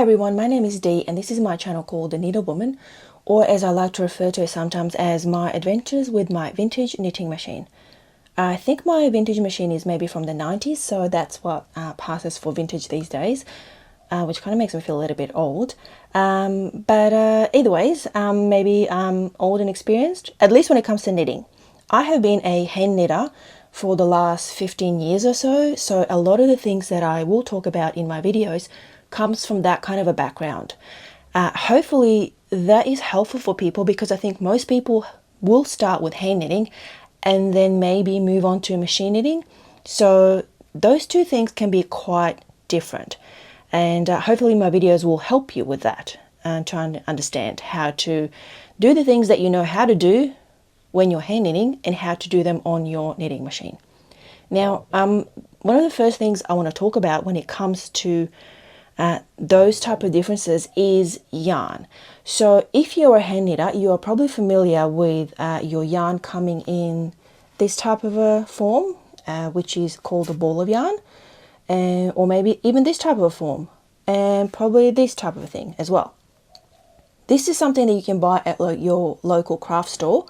everyone, my name is Dee and this is my channel called The Needle Woman, or as I like to refer to it sometimes as my adventures with my vintage knitting machine. I think my vintage machine is maybe from the 90s, so that's what passes for vintage these days, which kind of makes me feel a little bit old. Either ways, maybe I'm old and experienced, at least when it comes to knitting. I have been a hand knitter for the last 15 years or so, so a lot of the things that I will talk about in my videos comes from that kind of a background. Hopefully that is helpful for people, because I think most people will start with hand knitting and then maybe move on to machine knitting. So those two things can be quite different, and hopefully my videos will help you with that and trying to understand how to do the things that you know how to do when you're hand knitting and how to do them on your knitting machine. Now, one of the first things I want to talk about when it comes to those type of differences is yarn. So if you're a hand knitter, you are probably familiar with your yarn coming in this type of a form, which is called a ball of yarn, or maybe even this type of a form, and probably this type of a thing as well. This is something that you can buy at your local craft store,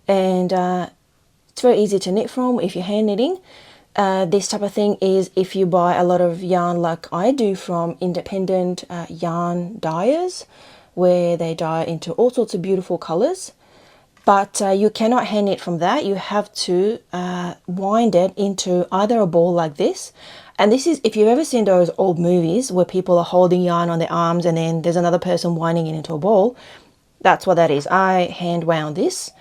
and it's very easy to knit from if you're hand knitting. This type of thing is if you buy a lot of yarn like I do from independent yarn dyers, where they dye into all sorts of beautiful colors. But you cannot hand knit from that. You have to wind it into either a ball like this. And this is, if you've ever seen those old movies where people are holding yarn on their arms and then there's another person winding it into a ball, that's what that is. I hand wound this.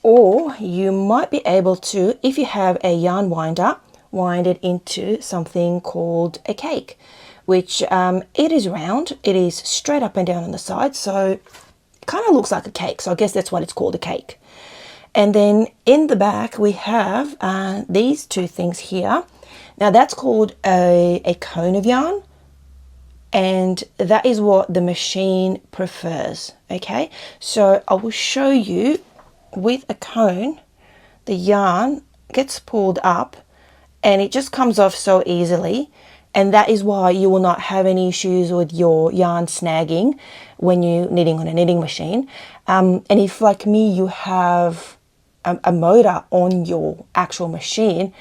Or you might be able to, if you have a yarn winder, wind it into something called a cake, which it is round, it is straight up and down on the side, so it kind of looks like a cake. So I guess that's what it's called, a cake. And then in the back we have these two things here. Now that's called a cone of yarn, and that is what the machine prefers. Okay, so I will show you. With a cone, the yarn gets pulled up and it just comes off so easily, and that is why you will not have any issues with your yarn snagging when you're knitting on a knitting machine. And if, like me, you have a motor on your actual machine,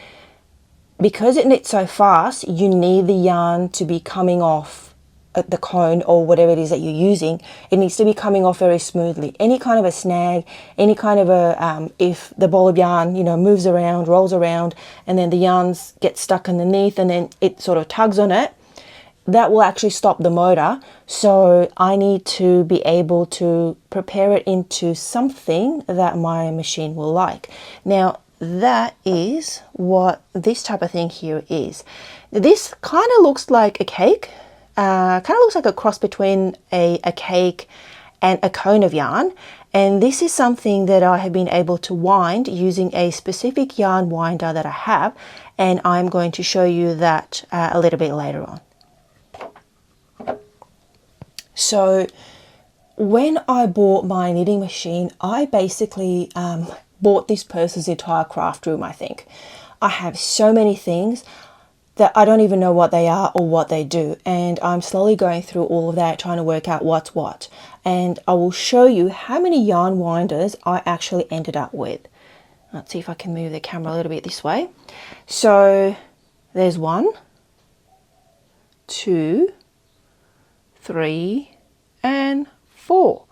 because it knits so fast, you need the yarn to be coming off the cone or whatever it is that you're using. It needs to be coming off very smoothly. Any kind of a snag, any kind of a if the ball of yarn, you know, moves around, rolls around, and then the yarns get stuck underneath and then it sort of tugs on it, that will actually stop the motor. So I need to be able to prepare it into something that my machine will like. Now that is what this type of thing here is. This kind of looks like a cake. Kind of looks like a cross between a cake and a cone of yarn, and this is something that I have been able to wind using a specific yarn winder that I have, and I'm going to show you that a little bit later on. So when I bought my knitting machine, I basically bought this person's entire craft room, I think. I have so many things that I don't even know what they are or what they do, and I'm slowly going through all of that, trying to work out what's what. And I will show you how many yarn winders I actually ended up with. Let's see if I can move the camera a little bit this way. So there's 1, 2, 3, and 4.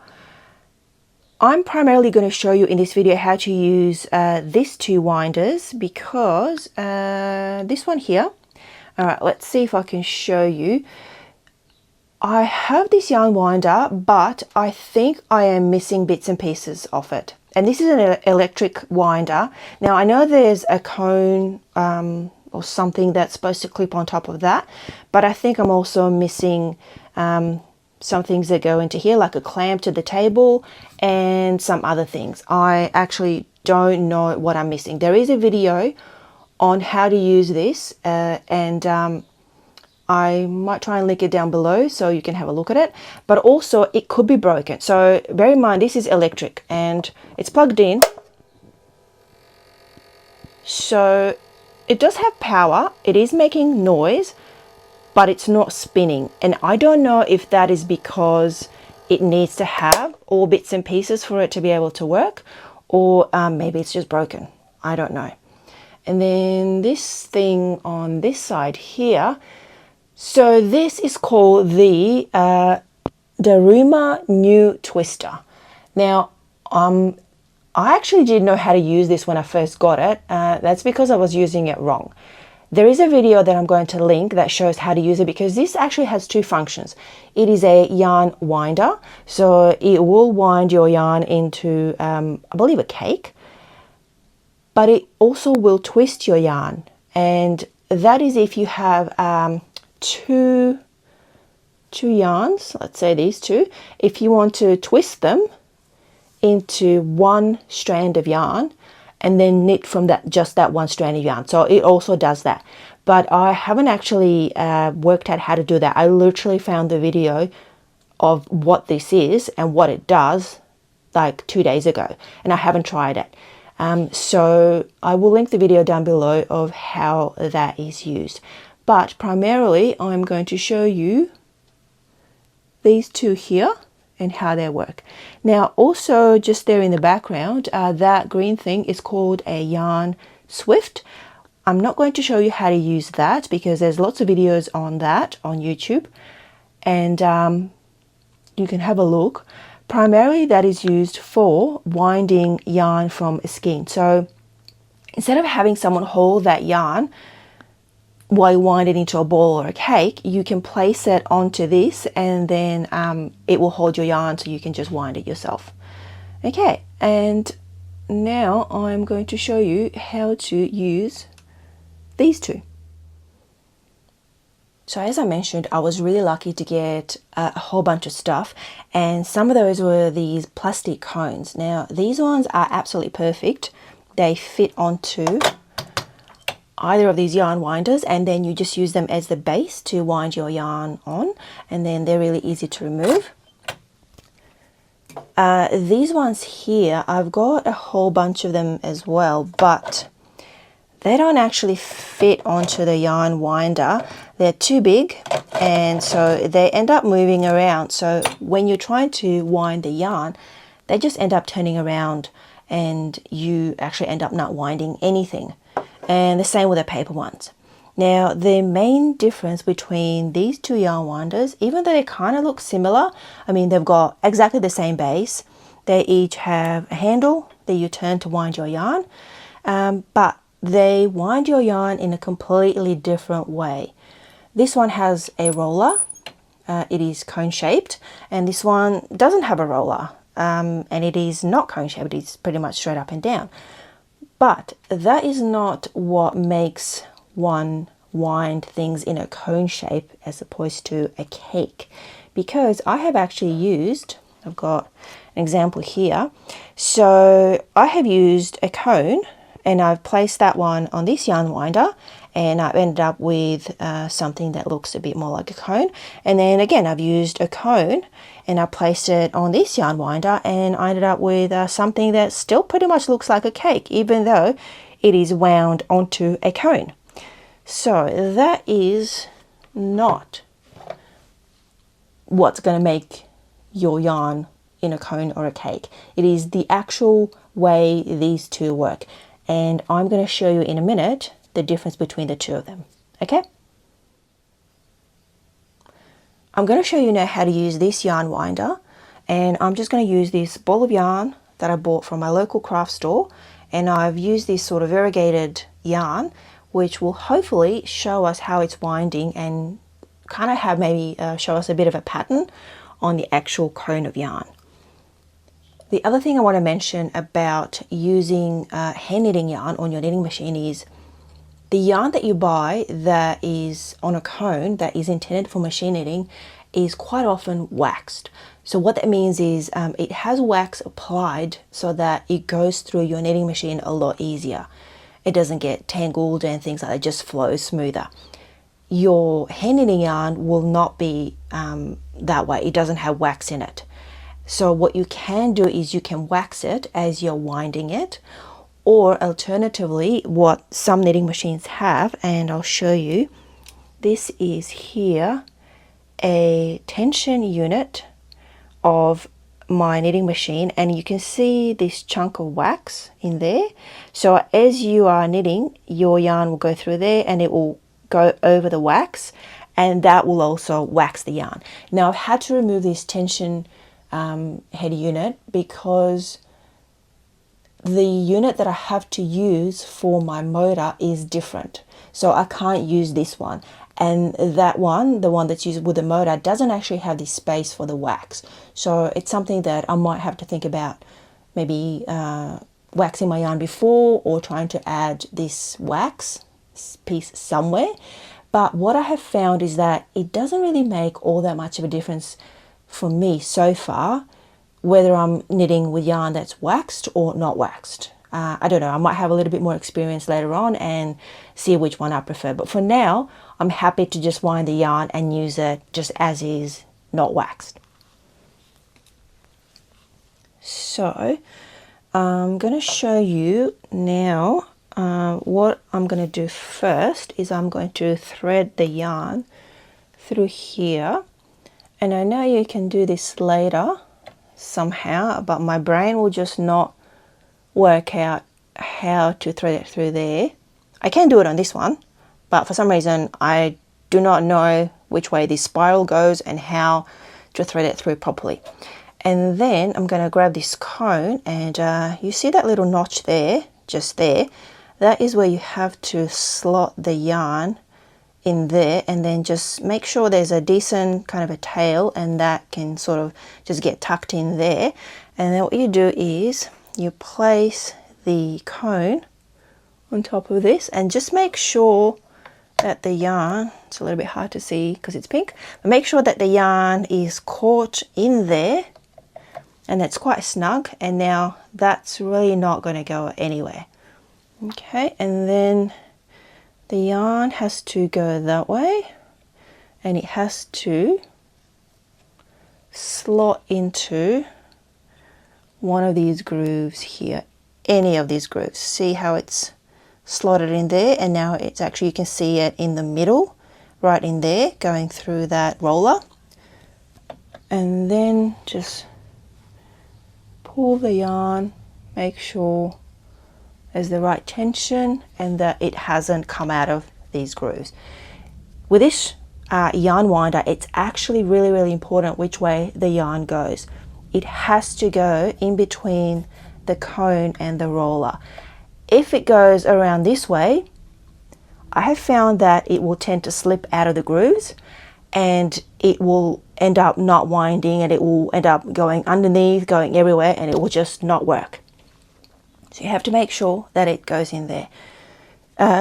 I'm primarily going to show you in this video how to use these 2 winders, because this one here. All right, let's see if I can show you. I have this yarn winder, but I think I am missing bits and pieces of it. And this is an electric winder. Now I know there's a cone or something that's supposed to clip on top of that, but I think I'm also missing some things that go into here, like a clamp to the table and some other things. I actually don't know what I'm missing. There is a video on how to use this, and I might try and link it down below so you can have a look at it, but also it could be broken. So bear in mind, this is electric and it's plugged in, so it does have power. It is making noise, but it's not spinning. And I don't know if that is because it needs to have all bits and pieces for it to be able to work, or maybe it's just broken. I don't know. And then this thing on this side here, so this is called the DARUMA new twister. Now I actually didn't know how to use this when I first got it. That's because I was using it wrong. There is a video that I'm going to link that shows how to use it, because this actually has two functions. It is a yarn winder, so it will wind your yarn into, I believe, a cake, but it also will twist your yarn. And that is if you have two yarns, let's say these two, if you want to twist them into one strand of yarn, and then knit from that, just that one strand of yarn. So it also does that. But I haven't actually worked out how to do that. I literally found the video of what this is and what it does like 2 days ago, and I haven't tried it. So I will link the video down below of how that is used. But primarily I'm going to show you these two here and how they work. Now also just there in the background, that green thing is called a yarn swift. I'm not going to show you how to use that because there's lots of videos on that on YouTube, and you can have a look. Primarily that is used for winding yarn from a skein. So instead of having someone hold that yarn while you wind it into a ball or a cake, you can place it onto this, and then it will hold your yarn so you can just wind it yourself. Okay, and now I'm going to show you how to use these two. So as I mentioned, I was really lucky to get a whole bunch of stuff, and some of those were these plastic cones. Now these ones are absolutely perfect. They fit onto either of these yarn winders, and then you just use them as the base to wind your yarn on, and then they're really easy to remove. These ones here, I've got a whole bunch of them as well, but they don't actually fit onto the yarn winder. They're too big, and so they end up moving around. So when you're trying to wind the yarn, they just end up turning around, and you actually end up not winding anything. And the same with the paper ones. Now the main difference between these two yarn winders, even though they kind of look similar, I mean they've got exactly the same base, they each have a handle that you turn to wind your yarn, but they wind your yarn in a completely different way. This one has a roller, it is cone shaped, and this one doesn't have a roller, and it is not cone shaped, it's pretty much straight up and down. But that is not what makes one wind things in a cone shape as opposed to a cake, because I have actually used, I've got an example here, so I have used a cone and I've placed that one on this yarn winder, and I've ended up with something that looks a bit more like a cone. And then again, I've used a cone and I placed it on this yarn winder, and I ended up with something that still pretty much looks like a cake, even though it is wound onto a cone. So that is not what's going to make your yarn in a cone or a cake. It is the actual way these two work. And I'm going to show you in a minute the difference between the two of them. Okay? I'm going to show you now how to use this yarn winder, and I'm just going to use this ball of yarn that I bought from my local craft store, and I've used this sort of variegated yarn which will hopefully show us how it's winding and kind of have maybe show us a bit of a pattern on the actual cone of yarn. The other thing I want to mention about using hand knitting yarn on your knitting machine is the yarn that you buy that is on a cone that is intended for machine knitting is quite often waxed. So what that means is it has wax applied so that it goes through your knitting machine a lot easier. It doesn't get tangled and things like that, it just flows smoother. Your hand knitting yarn will not be that way. It doesn't have wax in it. So what you can do is you can wax it as you're winding it, or alternatively what some knitting machines have, and I'll show you, this is here a tension unit of my knitting machine, and you can see this chunk of wax in there. So as you are knitting, your yarn will go through there and it will go over the wax, and that will also wax the yarn. Now I've had to remove this tension head unit because the unit that I have to use for my motor is different. So I can't use this one. And that one, the one that's used with the motor, doesn't actually have this space for the wax. So it's something that I might have to think about, maybe waxing my yarn before, or trying to add this wax piece somewhere. But what I have found is that it doesn't really make all that much of a difference for me so far, whether I'm knitting with yarn that's waxed or not waxed. I don't know, I might have a little bit more experience later on and see which one I prefer. But for now, I'm happy to just wind the yarn and use it just as is, not waxed. So I'm going to show you now what I'm going to do first is I'm going to thread the yarn through here. And I know you can do this later somehow, but my brain will just not work out how to thread it through there. I can do it on this one, but for some reason I do not know which way this spiral goes and how to thread it through properly. And then I'm going to grab this cone, and you see that little notch there, just there, that is where you have to slot the yarn in there, and then just make sure there's a decent kind of a tail, and that can sort of just get tucked in there. And then what you do is you place the cone on top of this, and just make sure that the yarn, it's a little bit hard to see because it's pink, but make sure that the yarn is caught in there and it's quite snug, and now that's really not going to go anywhere. Okay, and then the yarn has to go that way, and it has to slot into one of these grooves here, any of these grooves. See how it's slotted in there, and now it's actually, you can see it in the middle, right in there, going through that roller. And then just pull the yarn, make sure there's the right tension and that it hasn't come out of these grooves. With this yarn winder, it's actually really important which way the yarn goes. It has to go in between the cone and the roller. If it goes around this way, I have found that it will tend to slip out of the grooves, and it will end up not winding, and it will end up going underneath, going everywhere, and it will just not work. So you have to make sure that it goes in there.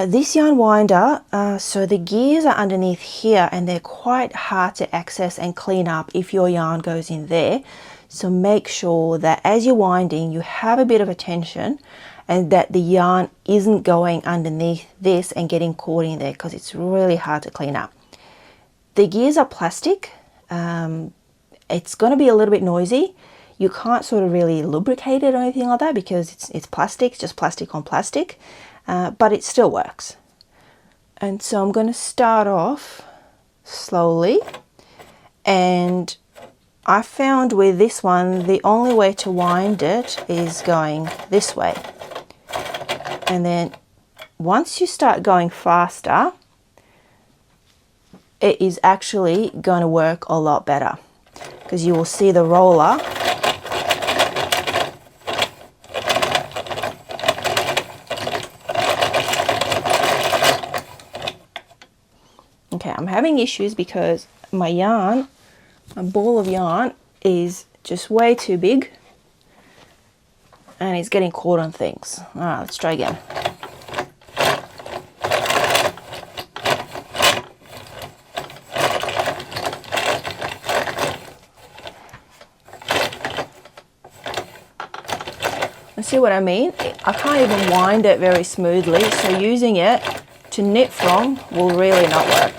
This yarn winder, so the gears are underneath here, and they're quite hard to access and clean up if your yarn goes in there. So make sure that as you're winding, you have a bit of a tension, and that the yarn isn't going underneath this and getting caught in there, because it's really hard to clean up. The gears are plastic. It's going to be a little bit noisy. You can't sort of really lubricate it or anything like that because it's plastic, just plastic on plastic, but it still works. And so I'm going to start off slowly, and I found with this one, the only way to wind it is going this way. And then once you start going faster, it is actually going to work a lot better, because you will see the roller okay, I'm having issues because my yarn, my ball of yarn is just way too big and it's getting caught on things. All right, let's try again. See what I mean? I can't even wind it very smoothly, so using it to knit from will really not work.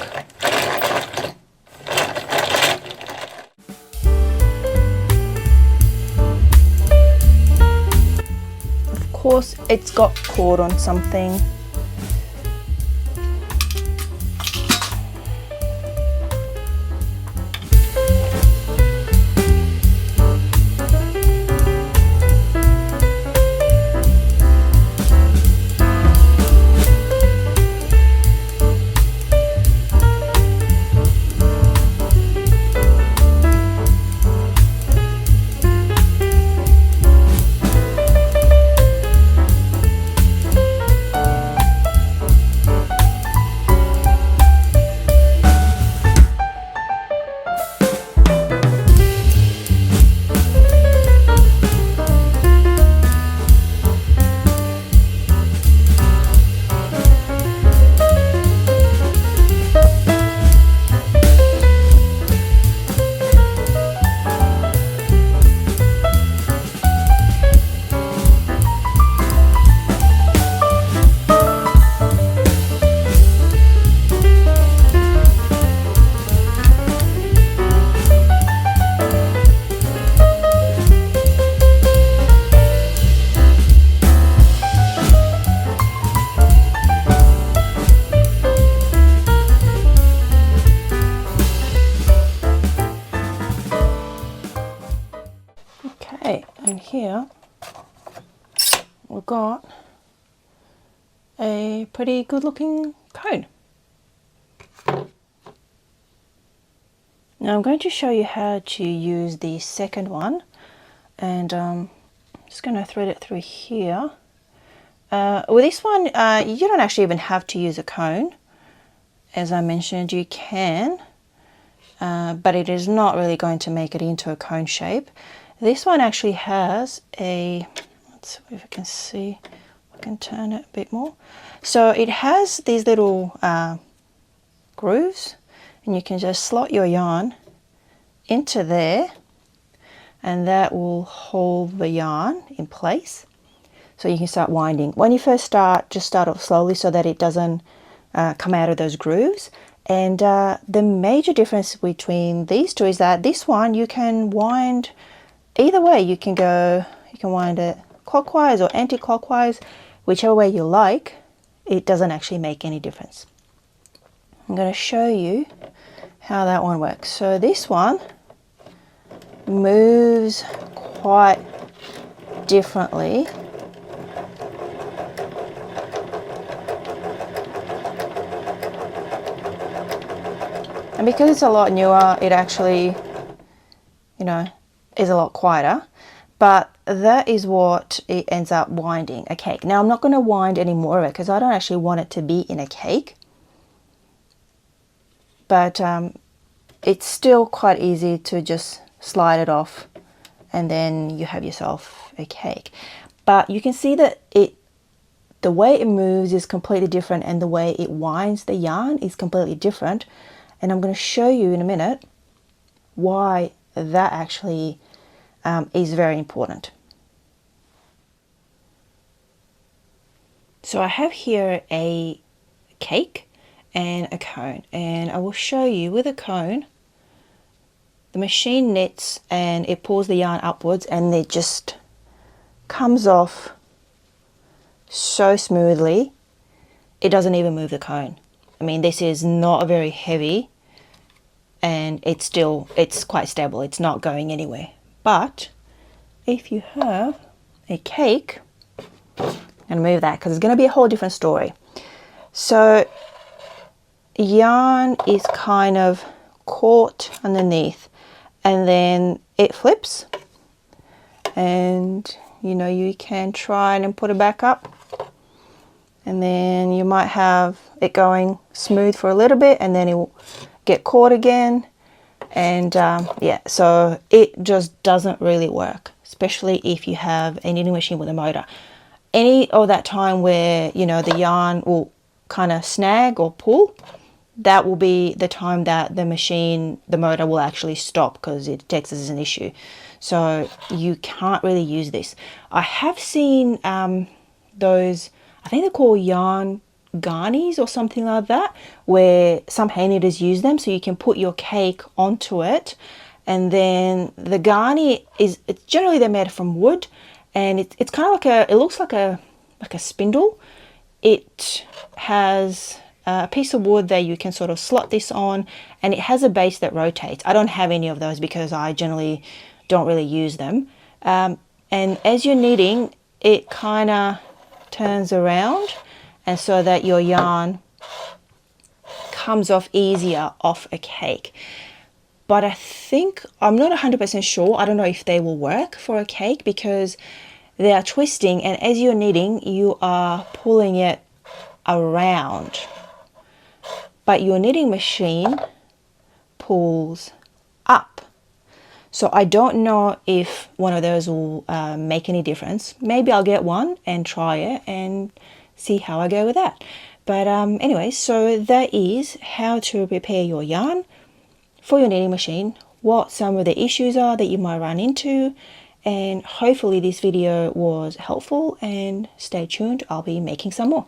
Of course, it's got caught on something. Okay, and here we've got a pretty good looking cone. Now I'm going to show you how to use the second one, and I'm just going to thread it through here. With this one, you don't actually even have to use a cone. As I mentioned, you can, but it is not really going to make it into a cone shape. This one actually has a, let's see if I can see, I can turn it a bit more. So it has these little grooves, and you can just slot your yarn into there, and that will hold the yarn in place. So you can start winding. When you first start, just start off slowly so that it doesn't come out of those grooves. And the major difference between these two is that this one you can wind either way. You can wind it clockwise or anti-clockwise, whichever way you like. It doesn't actually make any difference. I'm going to show you how that one works. So this one moves quite differently. And because it's a lot newer, it actually, you know, is a lot quieter. But that is what it ends up winding, a cake. Now I'm not going to wind any more of it because I don't actually want it to be in a cake. But it's still quite easy to just slide it off and then you have yourself a cake. But you can see that the way it moves is completely different, and the way it winds the yarn is completely different. And I'm going to show you in a minute why that actually is very important. So I have here a cake and a cone, and I will show you with a cone, the machine knits and it pulls the yarn upwards and it just comes off so smoothly. It doesn't even move the cone. I mean, this is not very heavy, and it's quite stable. It's not going anywhere. But if you have a cake, I'm going to move that because it's going to be a whole different story. So yarn is kind of caught underneath, and then it flips, and you know, you can try and put it back up, and then you might have it going smooth for a little bit, and then it will get caught again. And yeah, so it just doesn't really work, especially if you have a knitting machine with a motor. Any of that time where, you know, the yarn will kind of snag or pull, that will be the time that the motor will actually stop, because it detects as an issue. So you can't really use this. I have seen those, I think they're called yarn garnies or something like that, where some hand knitters use them, so you can put your cake onto it, and then the garnie it's generally they're made from wood, and it's kind of like it looks like a spindle. It has a piece of wood that you can sort of slot this on, and it has a base that rotates. I don't have any of those because I generally don't really use them. And as you're knitting, it kind of turns around, and so that your yarn comes off easier off a cake. But I think, I'm not 100% sure, I don't know if they will work for a cake, because they are twisting, and as you're knitting, you are pulling it around. But your knitting machine pulls up. So I don't know if one of those will make any difference. Maybe I'll get one and try it and see how I go with that. But anyway, so that is how to prepare your yarn for your knitting machine, what some of the issues are that you might run into, and hopefully this video was helpful, and stay tuned, I'll be making some more.